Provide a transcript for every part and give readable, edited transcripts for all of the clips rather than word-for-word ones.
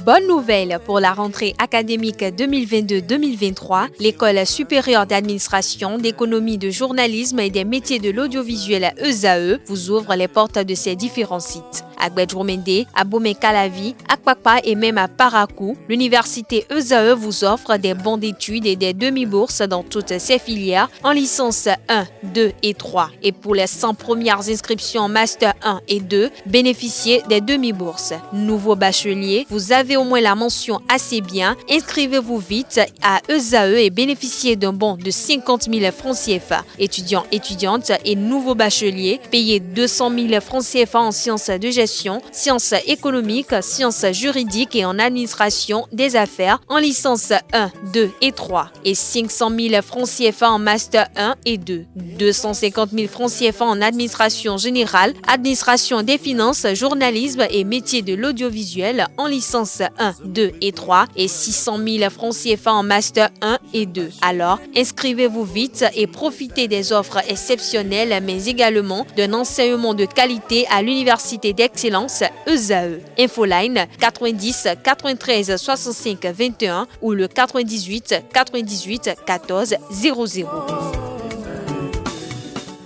Bonne nouvelle pour la rentrée académique 2022-2023, l'École supérieure d'administration, d'économie, de journalisme et des métiers de l'audiovisuel ESAE vous ouvre les portes de ses différents sites. À Gbedjomende, à Bomé-Calavi, à Kpakpa et même à Parakou, l'université ESAE vous offre des bons d'études et des demi-bourses dans toutes ses filières en licence 1, 2 et 3. Et pour les 100 premières inscriptions en master 1 et 2, bénéficiez des demi-bourses. Nouveau bachelier, vous avez au moins la mention assez bien. Inscrivez-vous vite à ESAE et bénéficiez d'un bon de 50 000 francs CFA. Étudiants, étudiantes et nouveaux bacheliers, payez 200 000 francs CFA en sciences de gestion, sciences économiques, sciences juridiques et en administration des affaires en licence 1, 2 et 3 et 500 000 francs CFA en master 1 et 2, 250 000 francs CFA en administration générale, administration des finances, journalisme et métiers de l'audiovisuel en licence 1, 2 et 3 et 600 000 francs CFA en master 1 et 2. Alors, inscrivez-vous vite et profitez des offres exceptionnelles mais également d'un enseignement de qualité à l'université d'excellence ESAE. Infoline 90 93 65 21 ou le 98 98 14 00.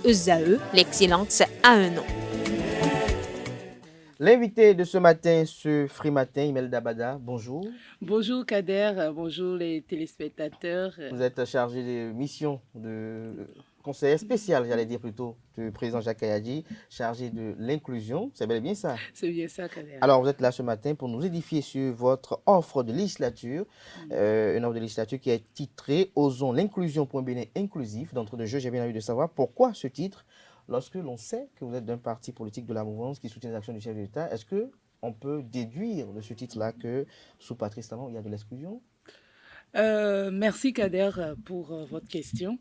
ESAE, l'excellence a un nom. L'invité de ce matin, ce Free Matin, Imelda Bada, bonjour. Bonjour Kader, bonjour les téléspectateurs. Vous êtes chargé de mission de conseiller spécial, j'allais dire plutôt, du président Jacques Kayadji, chargé de l'inclusion. C'est bel et bien ça? C'est bien ça, Kader. Alors, vous êtes là ce matin pour nous édifier sur votre offre de législature, une offre de législature qui est titrée « Osons l'inclusion pour un Bénin inclusif ». D'entre deux jeux, j'ai bien envie de savoir pourquoi ce titre. Lorsque l'on sait que vous êtes d'un parti politique de la mouvance qui soutient les actions du chef de l'État, est-ce qu'on peut déduire de ce titre-là que sous Patrice Talon, il y a de l'exclusion? Merci Kader pour votre question.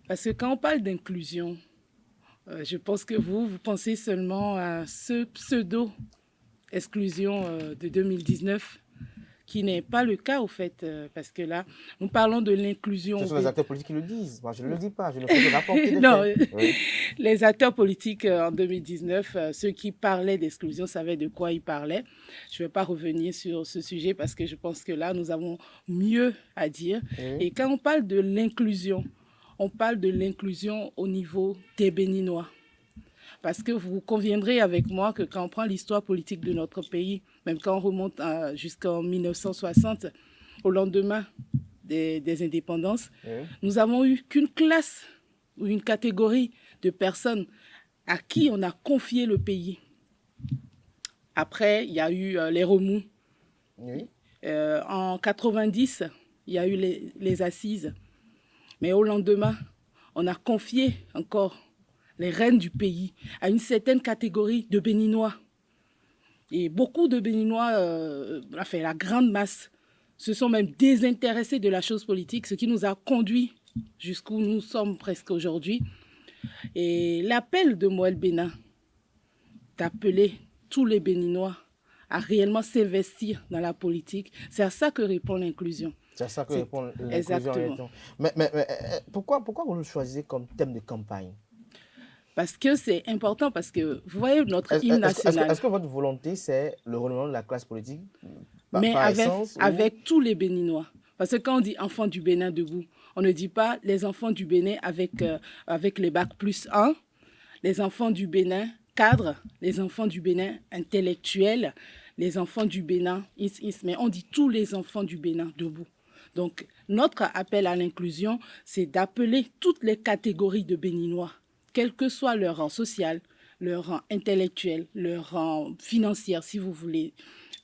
Parce que quand on parle d'inclusion, je pense que vous pensez seulement à ce pseudo-exclusion de 2019, qui n'est pas le cas au fait, parce que là, nous parlons de l'inclusion. Ce sont les acteurs politiques qui le disent. Moi, je ne le dis pas, je ne peux que rapporter des non, faits. Oui. Les acteurs politiques en 2019, ceux qui parlaient d'exclusion savaient de quoi ils parlaient. Je ne vais pas revenir sur ce sujet parce que je pense que là, nous avons mieux à dire. Oui. Et quand on parle de l'inclusion, on parle de l'inclusion au niveau des Béninois. Parce que vous conviendrez avec moi que quand on prend l'histoire politique de notre pays, même quand on remonte jusqu'en 1960, au lendemain des indépendances, nous avons eu qu'une classe ou une catégorie de personnes à qui on a confié le pays. Après, il y a eu les remous. Oui. En 90, il y a eu les assises. Mais au lendemain, on a confié encore les rênes du pays à une certaine catégorie de Béninois. Et beaucoup de Béninois, enfin la grande masse, se sont même désintéressés de la chose politique, ce qui nous a conduits jusqu'où nous sommes presque aujourd'hui. Et l'appel de Moël Bénin d'appeler tous les Béninois à réellement s'investir dans la politique, c'est à ça que répond l'inclusion. C'est à ça que répond l'inclusion. Mais pourquoi vous le choisissez comme thème de campagne? Parce que c'est important, parce que vous voyez notre hymne national. Est-ce que votre volonté, c'est le renouvellement de la classe politique mais avec tous les Béninois. Parce que quand on dit enfants du Bénin debout, on ne dit pas les enfants du Bénin avec les bacs plus 1, les enfants du Bénin cadres, les enfants du Bénin intellectuels, les enfants du Bénin mais on dit tous les enfants du Bénin debout. Donc notre appel à l'inclusion, c'est d'appeler toutes les catégories de Béninois, quel que soit leur rang social, leur rang intellectuel, leur rang financier, si vous voulez,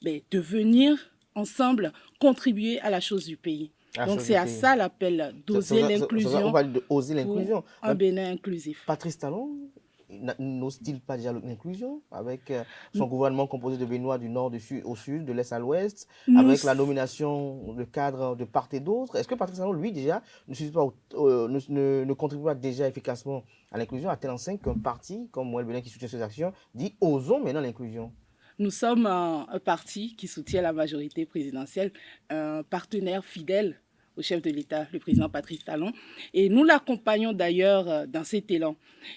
de venir ensemble contribuer à la chose du pays. Donc c'est à ça l'appel d'oser l'inclusion. On parle d'oser l'inclusion. Un Bénin inclusif. Patrice Talon n'ose-t-il pas déjà l'inclusion avec son gouvernement composé de Béninois du nord au sud, de l'est à l'ouest, avec la nomination de cadres de part et d'autre? Est-ce que Patrice Talon, lui, déjà, ne contribue pas déjà efficacement à l'inclusion, à tel enseigne qu'un parti comme Moël Bénin qui soutient ces actions dit « osons maintenant l'inclusion ». Nous sommes un parti qui soutient la majorité présidentielle, un partenaire fidèle au chef de l'État, le président Patrice Talon. Et nous l'accompagnons d'ailleurs dans cet élan.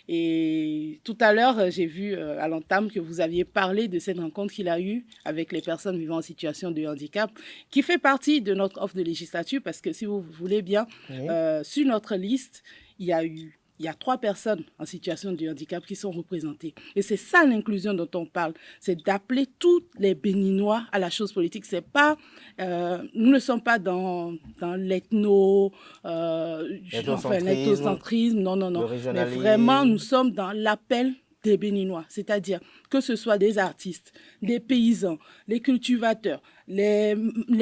Et tout à l'heure, j'ai vu à l'entame que vous aviez parlé de cette rencontre qu'il a eue avec les personnes vivant en situation de handicap, qui fait partie de notre offre de législature, parce que si vous voulez bien, Oui. sur notre liste, il y a 3 personnes en situation de handicap qui sont représentées. Et c'est ça l'inclusion dont on parle. C'est d'appeler tous les Béninois à la chose politique. C'est pas, nous ne sommes pas dans l'ethnocentrisme. Non. Mais vraiment, nous sommes dans l'appel des Béninois. C'est-à-dire que ce soit des artistes, des paysans, les cultivateurs, les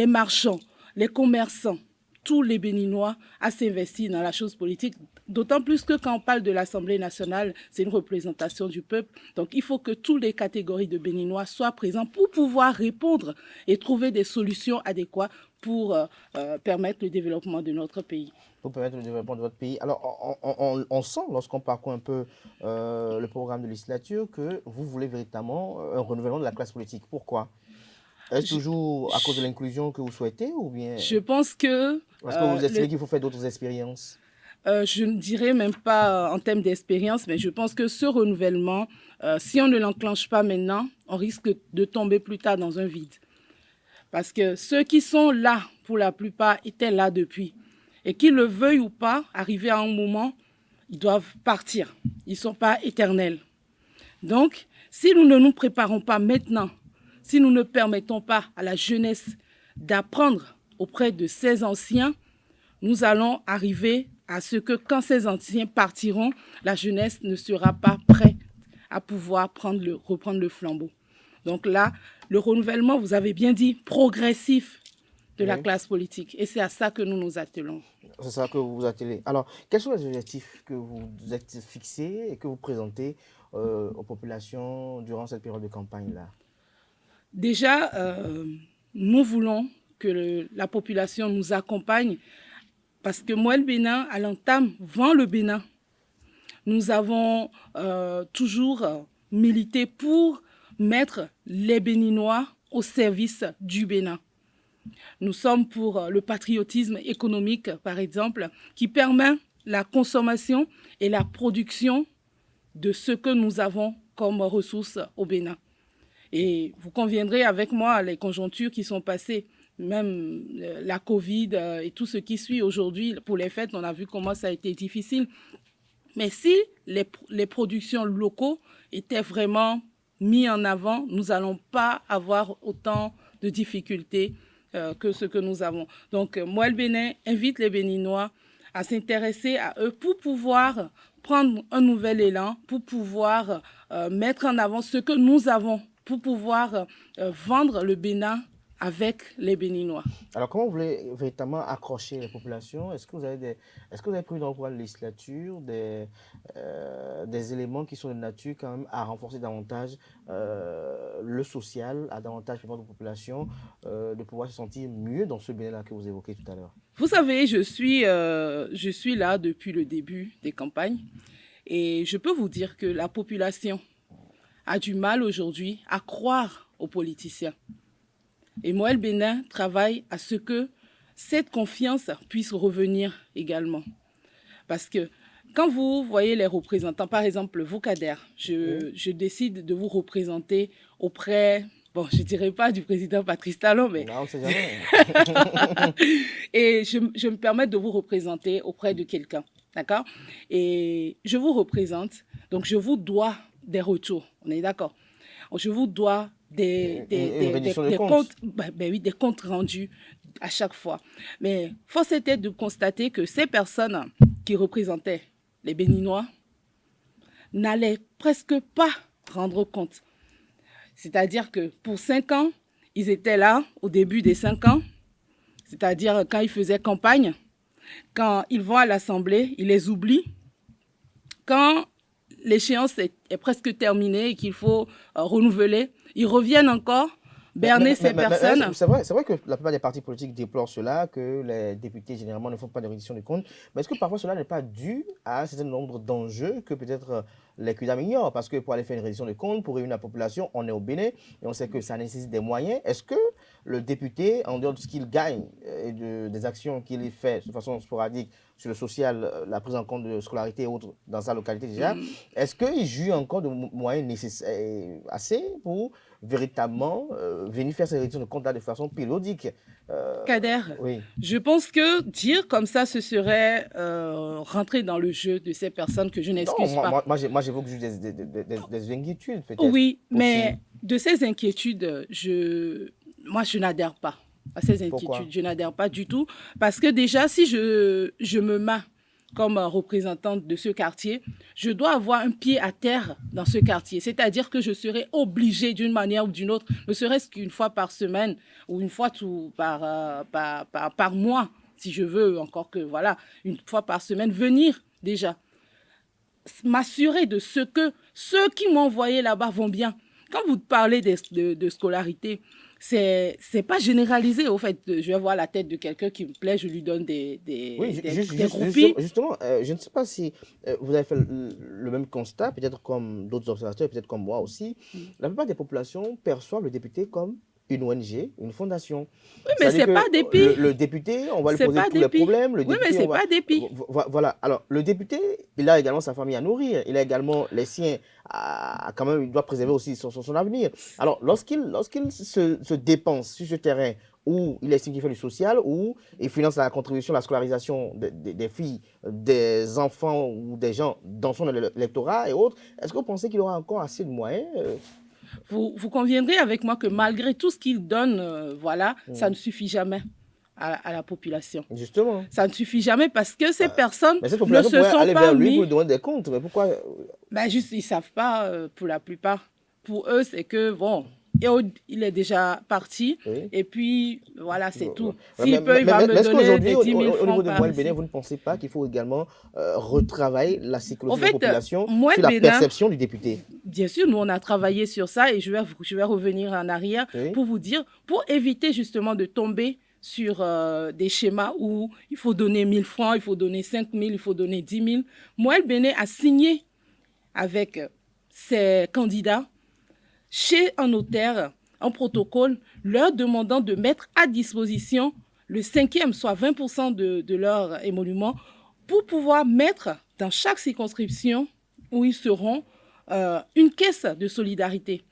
marchands, les commerçants, tous les Béninois à s'investir dans la chose politique, d'autant plus que quand on parle de l'Assemblée nationale, c'est une représentation du peuple. Donc, il faut que toutes les catégories de Béninois soient présents pour pouvoir répondre et trouver des solutions adéquates pour permettre le développement de notre pays. Pour permettre le développement de votre pays. Alors, on sent, lorsqu'on parcourt un peu le programme de législature, que vous voulez véritablement un renouvellement de la classe politique. Pourquoi ? Est-ce toujours à cause de l'inclusion que vous souhaitez ou bien... Je pense que... Parce que vous estimez qu'il faut faire d'autres expériences? Je ne dirais même pas en termes d'expérience, mais je pense que ce renouvellement, si on ne l'enclenche pas maintenant, on risque de tomber plus tard dans un vide. Parce que ceux qui sont là, pour la plupart, étaient là depuis. Et qu'ils le veuillent ou pas, arrivé à un moment, ils doivent partir. Ils ne sont pas éternels. Donc, si nous ne nous préparons pas maintenant, si nous ne permettons pas à la jeunesse d'apprendre auprès de ces anciens, nous allons arriver à ce que quand ces anciens partiront, la jeunesse ne sera pas prête à pouvoir reprendre le flambeau. Donc là, le renouvellement, vous avez bien dit, progressif de la classe politique. Et c'est à ça que nous nous attelons. C'est ça que vous vous attelez. Alors, quels sont les objectifs que vous êtes fixés et que vous présentez aux populations durant cette période de campagne-là? Déjà, nous voulons que la population nous accompagne parce que Moelle Bénin, à l'entame, vend le Bénin. Nous avons toujours milité pour mettre les Béninois au service du Bénin. Nous sommes pour le patriotisme économique, par exemple, qui permet la consommation et la production de ce que nous avons comme ressources au Bénin. Et vous conviendrez avec moi, les conjonctures qui sont passées, même la Covid et tout ce qui suit aujourd'hui, pour les fêtes, on a vu comment ça a été difficile. Mais si les productions locaux étaient vraiment mises en avant, nous n'allons pas avoir autant de difficultés que ce que nous avons. Donc, Moelle Bénin invite les Béninois à s'intéresser à eux pour pouvoir prendre un nouvel élan, pour pouvoir mettre en avant ce que nous avons, pour pouvoir vendre le Bénin avec les Béninois. Alors, comment vous voulez véritablement accrocher les populations? Est-ce que vous avez prévu dans le programme de législature des éléments qui sont de nature quand même à renforcer davantage le social, à davantage permettre aux populations de pouvoir se sentir mieux dans ce Bénin-là que vous évoquez tout à l'heure? Vous savez, je suis là depuis le début des campagnes et je peux vous dire que la population a du mal aujourd'hui à croire aux politiciens. Et Moelle Bénin travaille à ce que cette confiance puisse revenir également. Parce que quand vous voyez les représentants, par exemple vous, Kader, je décide de vous représenter auprès, bon, je ne dirais pas du président Patrice Talon, mais... Non, on ne sait jamais. Et je me permets de vous représenter auprès de quelqu'un, d'accord? Et je vous représente, donc je vous dois des retours, on est d'accord? Je vous dois des comptes rendus à chaque fois. Mais force était de constater que ces personnes qui représentaient les Béninois n'allaient presque pas rendre compte. C'est-à-dire que pour 5 ans, ils étaient là au début des 5 ans, c'est-à-dire quand ils faisaient campagne, quand ils vont à l'Assemblée, ils les oublient. Quand l'échéance est presque terminée et qu'il faut renouveler, ils reviennent encore berner ces personnes. C'est vrai que la plupart des partis politiques déplorent cela, que les députés généralement ne font pas de reddition de comptes. Mais est-ce que parfois cela n'est pas dû à un certain nombre d'enjeux que peut-être les CUDAM ignorent? Parce que pour aller faire une reddition de comptes, pour réunir la population, on est au Bénin et on sait que ça nécessite des moyens. Est-ce que le député, en dehors de ce qu'il gagne et des actions qu'il fait de façon sporadique sur le social, la prise en compte de scolarité et autres dans sa localité déjà, est-ce qu'il joue encore de moyens nécessaires assez pour véritablement venir faire ces réductions de compte de façon périodique? Kader, oui. Je pense que dire comme ça, ce serait rentrer dans le jeu de ces personnes que je n'excuse pas. Moi j'évoque juste des inquiétudes peut-être. Oui, mais de ces inquiétudes, moi je n'adhère pas à ces inquiétudes. Pourquoi? Je n'adhère pas du tout parce que déjà, si je me mets comme représentante de ce quartier, je dois avoir un pied à terre dans ce quartier. C'est-à-dire que je serai obligée d'une manière ou d'une autre, ne serait-ce qu'une fois par semaine ou une fois par mois, si je veux, encore que, voilà, une fois par semaine, venir déjà m'assurer de ce que ceux qui m'ont envoyé là-bas vont bien. Quand vous parlez de scolarité, c'est pas généralisé, au fait. Je vais voir la tête de quelqu'un qui me plaît, je lui donne des groupies. Justement, je ne sais pas si vous avez fait le même constat, peut-être comme d'autres observateurs, peut-être comme moi aussi. La plupart des populations perçoivent le député comme une ONG, une fondation. Oui, mais c'est pas dépit. Le député, on va lui poser tous les problèmes. Oui, mais c'est pas dépit. Voilà. Alors, le député, il a également sa famille à nourrir. Il a également les siens. Quand même, il doit préserver aussi son avenir. Alors, lorsqu'il se dépense sur ce terrain où il estime qu'il fait du social, où il finance la contribution, la scolarisation des filles, des enfants ou des gens dans son électorat et autres, est-ce que vous pensez qu'il aura encore assez de moyens Vous conviendrez avec moi que malgré tout ce qu'il donne, ça ne suffit jamais à la population. Justement. Ça ne suffit jamais parce que ces personnes ne se sont aller pas vers lui pour lui demander des comptes. Mais pourquoi juste, ils ne savent pas pour la plupart. Pour eux, c'est que, bon, il est déjà parti. Oui. Et puis, voilà, c'est tout. S'il peut, il va me donner des 10 000 francs. Au niveau de Mouelle Bénin, vous ne pensez pas qu'il faut également retravailler la psychologie de la population sur la perception du député? Bien sûr, nous, on a travaillé sur ça et je vais revenir en arrière pour vous dire, pour éviter justement de tomber sur des schémas où il faut donner 1 000 francs, il faut donner 5 000, il faut donner 10 000. Mouelle Bénin a signé avec ses candidats chez un notaire un protocole leur demandant de mettre à disposition le 5e, soit 20% de leur émolument, pour pouvoir mettre dans chaque circonscription où ils seront une caisse de solidarité.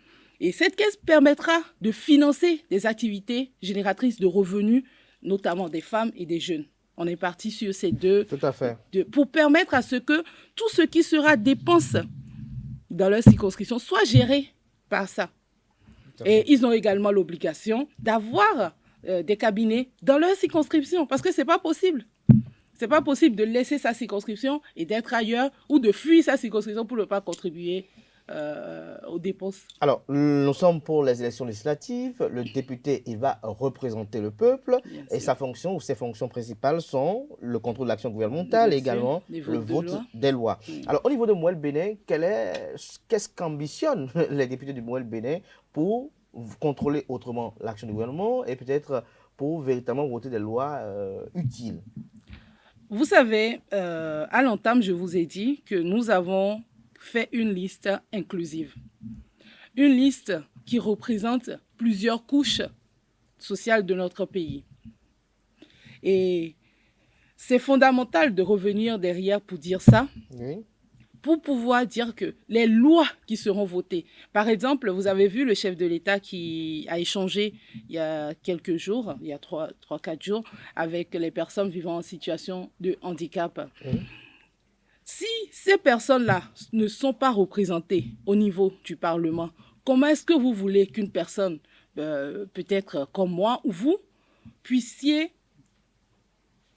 Et cette caisse permettra de financer des activités génératrices de revenus, notamment des femmes et des jeunes. On est parti sur ces deux. Tout à fait. Pour permettre à ce que tout ce qui sera dépense dans leur circonscription soit géré par ça. Et ils ont également l'obligation d'avoir des cabinets dans leur circonscription parce que ce n'est pas possible. Ce n'est pas possible de laisser sa circonscription et d'être ailleurs ou de fuir sa circonscription pour ne pas contribuer aux dépenses. Alors, nous sommes pour les élections législatives. Le député, il va représenter le peuple et sa fonction ou ses fonctions principales sont le contrôle de l'action gouvernementale et également le vote des lois. Alors, au niveau de Mouelle Bénin, qu'est-ce qu'ambitionnent les députés du Mouelle Bénin pour contrôler autrement l'action du gouvernement et peut-être pour véritablement voter des lois utiles? Vous savez, à l'entame, je vous ai dit que nous avons fait une liste inclusive. Une liste qui représente plusieurs couches sociales de notre pays. Et c'est fondamental de revenir derrière pour dire ça, pour pouvoir dire que les lois qui seront votées, par exemple, vous avez vu le chef de l'État qui a échangé il y a quelques jours, il y a 3-4 jours, avec les personnes vivant en situation de handicap. Si ces personnes-là ne sont pas représentées au niveau du Parlement, comment est-ce que vous voulez qu'une personne, peut-être comme moi ou vous, puissiez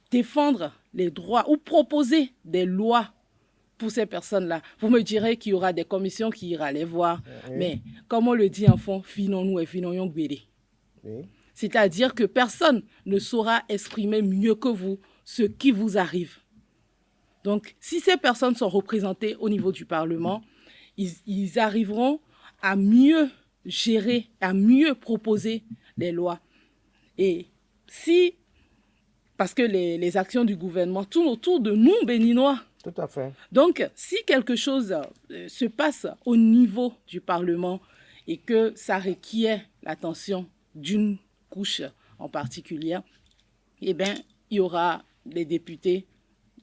défendre les droits ou proposer des lois pour ces personnes-là? Vous me direz qu'il y aura des commissions qui iront les voir. Mais comme on le dit en fond, finons-nous et finons-nous gbéré. C'est-à-dire que personne ne saura exprimer mieux que vous ce qui vous arrive. Donc, si ces personnes sont représentées au niveau du Parlement, ils arriveront à mieux gérer, à mieux proposer les lois. Et si, parce que les actions du gouvernement tournent autour de nous, Béninois. Tout à fait. Donc, si quelque chose se passe au niveau du Parlement et que ça requiert l'attention d'une couche en particulier, eh bien, il y aura les députés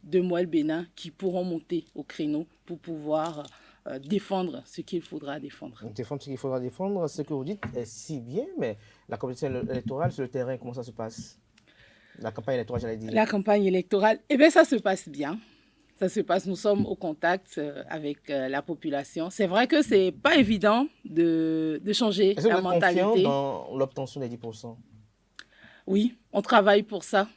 de Moël Bénin qui pourront monter au créneau pour pouvoir défendre ce qu'il faudra défendre. Défendre ce qu'il faudra défendre, ce que vous dites est si bien, mais la compétition électorale sur le terrain, comment ça se passe? La campagne électorale, j'allais dire. La campagne électorale, eh bien, ça se passe bien. Ça se passe, nous sommes au contact avec la population. C'est vrai que ce n'est pas évident de changer la mentalité. Est-ce que vous êtes confiant dans l'obtention des 10%? Oui, on travaille pour ça.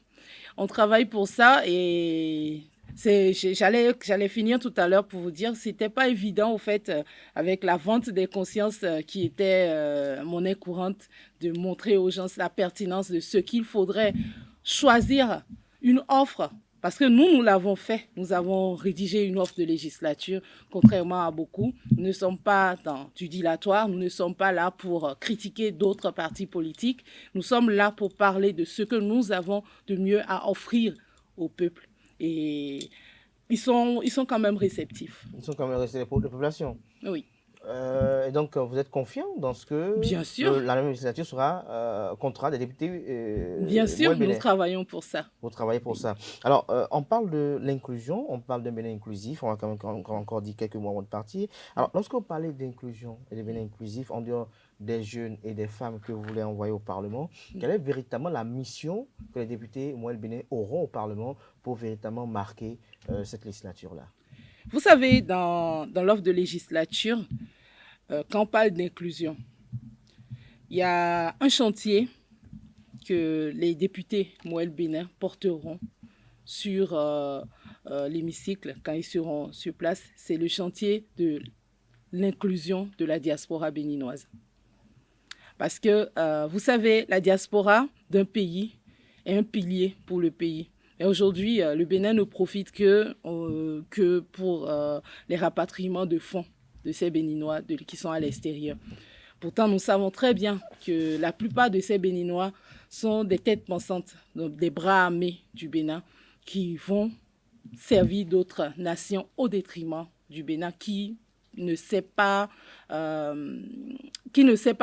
On travaille pour ça et j'allais finir tout à l'heure pour vous dire, c'était pas évident au fait, avec la vente des consciences qui était monnaie courante, de montrer aux gens la pertinence de ce qu'il faudrait choisir une offre. Parce que nous l'avons fait. Nous avons rédigé une offre de législature, contrairement à beaucoup. Nous ne sommes pas dans du dilatoire. Nous ne sommes pas là pour critiquer d'autres partis politiques. Nous sommes là pour parler de ce que nous avons de mieux à offrir au peuple. Et ils sont quand même réceptifs. Ils sont quand même réceptifs pour la population. Oui. Et donc, vous êtes confiant dans ce que Bien sûr. La même législature sera contrat des députés? Bien sûr, nous travaillons pour ça. Vous travaillez pour ça. Alors, on parle de l'inclusion, on parle d'un Bénin inclusif, on va quand même encore dire quelques mots avant de partir. Alors, lorsque vous parlez d'inclusion et de Bénin inclusif, en dehors des jeunes et des femmes que vous voulez envoyer au Parlement, quelle est véritablement la mission que les députés Moël Bénin auront au Parlement pour véritablement marquer cette législature-là? Vous savez, dans l'offre de législature, quand on parle d'inclusion, il y a un chantier que les députés Moël Bénin porteront sur l'hémicycle quand ils seront sur place. C'est le chantier de l'inclusion de la diaspora béninoise. Parce que, vous savez, la diaspora d'un pays est un pilier pour le pays. Et aujourd'hui, le Bénin ne profite que pour les rapatriements de fonds de ces Béninois qui sont à l'extérieur. Pourtant, nous savons très bien que la plupart de ces Béninois sont des têtes pensantes, donc des bras armés du Bénin, qui vont servir d'autres nations au détriment du Bénin, qui ne sait pas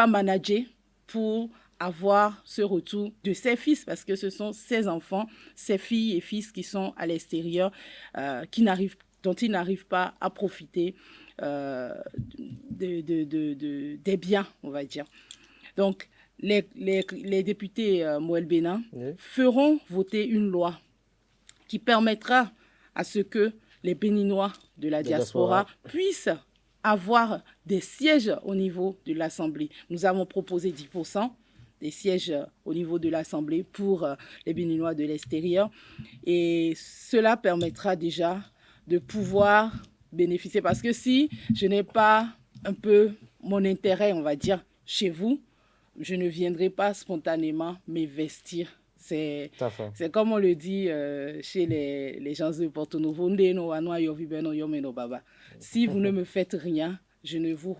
manager pour avoir ce retour de ses fils, parce que ce sont ses enfants, ses filles et fils qui sont à l'extérieur, dont ils n'arrivent pas à profiter des biens, on va dire. Donc, les députés Moël Bénin feront voter une loi qui permettra à ce que les Béninois de la diaspora puissent avoir des sièges au niveau de l'Assemblée. Nous avons proposé 10% des sièges au niveau de l'Assemblée pour les Béninois de l'extérieur. Et cela permettra déjà de pouvoir bénéficier. Parce que si je n'ai pas un peu mon intérêt, on va dire, chez vous, je ne viendrai pas spontanément m'investir. C'est comme on le dit chez les gens de Porto Novo. Si vous ne me faites rien, je ne vous...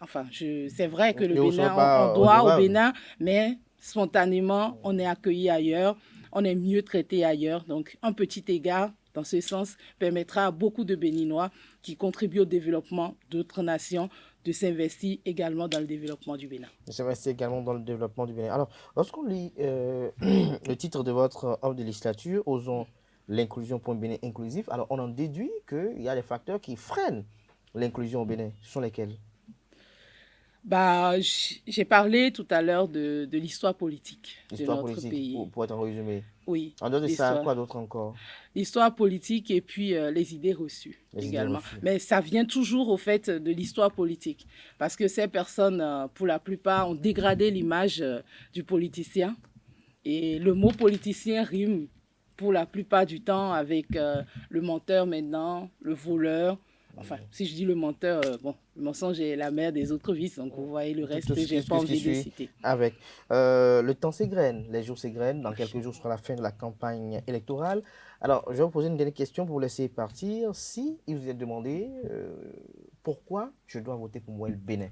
Enfin, c'est vrai que le Bénin, on doit au Bénin, mais spontanément, on est accueilli ailleurs, on est mieux traité ailleurs. Donc, un petit égard, dans ce sens, permettra à beaucoup de Béninois qui contribuent au développement d'autres nations de s'investir également dans le développement du Bénin. De s'investir également dans le développement du Bénin. Alors, lorsqu'on lit le titre de votre offre de législature, Osons l'inclusion pour un Bénin inclusif, alors on en déduit qu'il y a des facteurs qui freinent l'inclusion au Bénin. Ce sont lesquels? J'ai parlé tout à l'heure de l'histoire politique de notre pays. Pour être en résumé. Oui. En dehors de ça, quoi d'autre encore? L'histoire politique et puis les idées reçues également. Mais ça vient toujours au fait de l'histoire politique. Parce que ces personnes, pour la plupart, ont dégradé l'image du politicien. Et le mot politicien rime pour la plupart du temps avec le menteur maintenant, le voleur. Enfin, si je dis le menteur, le mensonge est la mère des autres vices. Donc, vous voyez le reste que je n'ai pas envie de citer. Avec le temps s'égrène, les jours s'égrènent. Dans quelques jours sera la fin de la campagne électorale. Alors, je vais vous poser une dernière question pour vous laisser partir. Si il vous est demandé pourquoi je dois voter pour Moël Bénin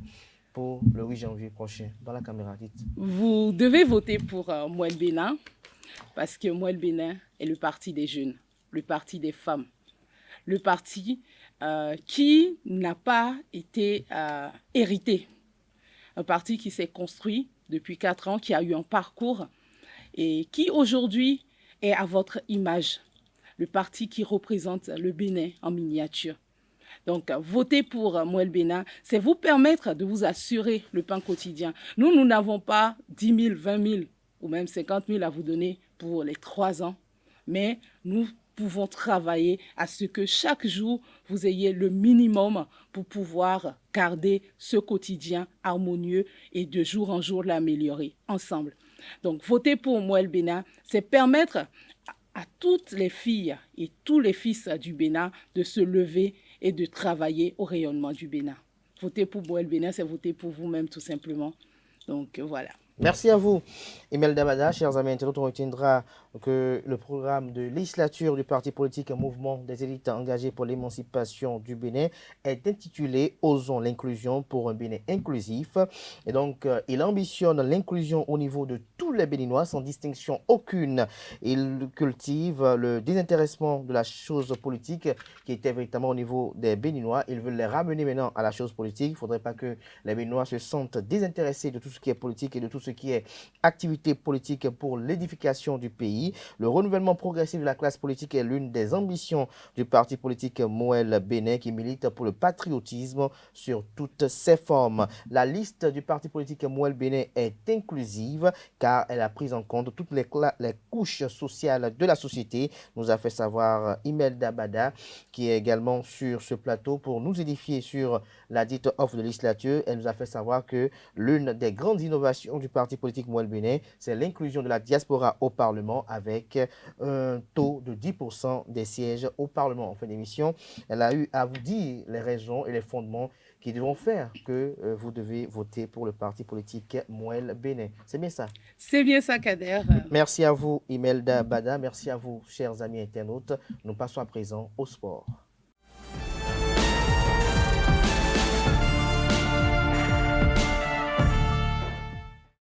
pour le 8 janvier prochain, dans la caméra, dites. Vous devez voter pour Moël Bénin parce que Moël Bénin est le parti des jeunes, le parti des femmes, le parti qui n'a pas été hérité. Un parti qui s'est construit depuis 4 ans, qui a eu un parcours et qui aujourd'hui est à votre image, le parti qui représente le Bénin en miniature. Donc, voter pour Moël Bénin, c'est vous permettre de vous assurer le pain quotidien. Nous n'avons pas 10 000, 20 000 ou même 50 000 à vous donner pour les 3 ans, mais nous pouvons travailler à ce que chaque jour, vous ayez le minimum pour pouvoir garder ce quotidien harmonieux et de jour en jour l'améliorer ensemble. Donc, voter pour Moël Bénin, c'est permettre à toutes les filles et tous les fils du Bénin de se lever et de travailler au rayonnement du Bénin. Voter pour Moël Bénin, c'est voter pour vous-même tout simplement. Donc, voilà. Merci à vous, Imelda Bada. Chers amis internautes, on retiendra que le programme de législature du parti politique Mouvement des élites engagées pour l'émancipation du Bénin est intitulé « Osons l'inclusion pour un Bénin inclusif ». Et donc, il ambitionne l'inclusion au niveau de tous les Béninois sans distinction aucune. Il cultive le désintéressement de la chose politique qui était véritablement au niveau des Béninois. Ils veulent les ramener maintenant à la chose politique. Il ne faudrait pas que les Béninois se sentent désintéressés de tout ce qui est politique et de tout ce qui est activité politique pour l'édification du pays. Le renouvellement progressif de la classe politique est l'une des ambitions du parti politique Moël Bénin qui milite pour le patriotisme sur toutes ses formes. La liste du parti politique Moël Bénin est inclusive car elle a pris en compte toutes les couches sociales de la société, nous a fait savoir Imelda Bada, qui est également sur ce plateau pour nous édifier sur la dite offre de législature. Elle nous a fait savoir que l'une des grandes innovations du parti politique Moël Bénin, c'est l'inclusion de la diaspora au Parlement avec un taux de 10% des sièges au Parlement. En fin d'émission, elle a eu à vous dire les raisons et les fondements qui devront faire que vous devez voter pour le parti politique Moël Bénin. C'est bien ça? C'est bien ça, Kader. Merci à vous, Imelda Bada. Merci à vous, chers amis internautes. Nous passons à présent au sport.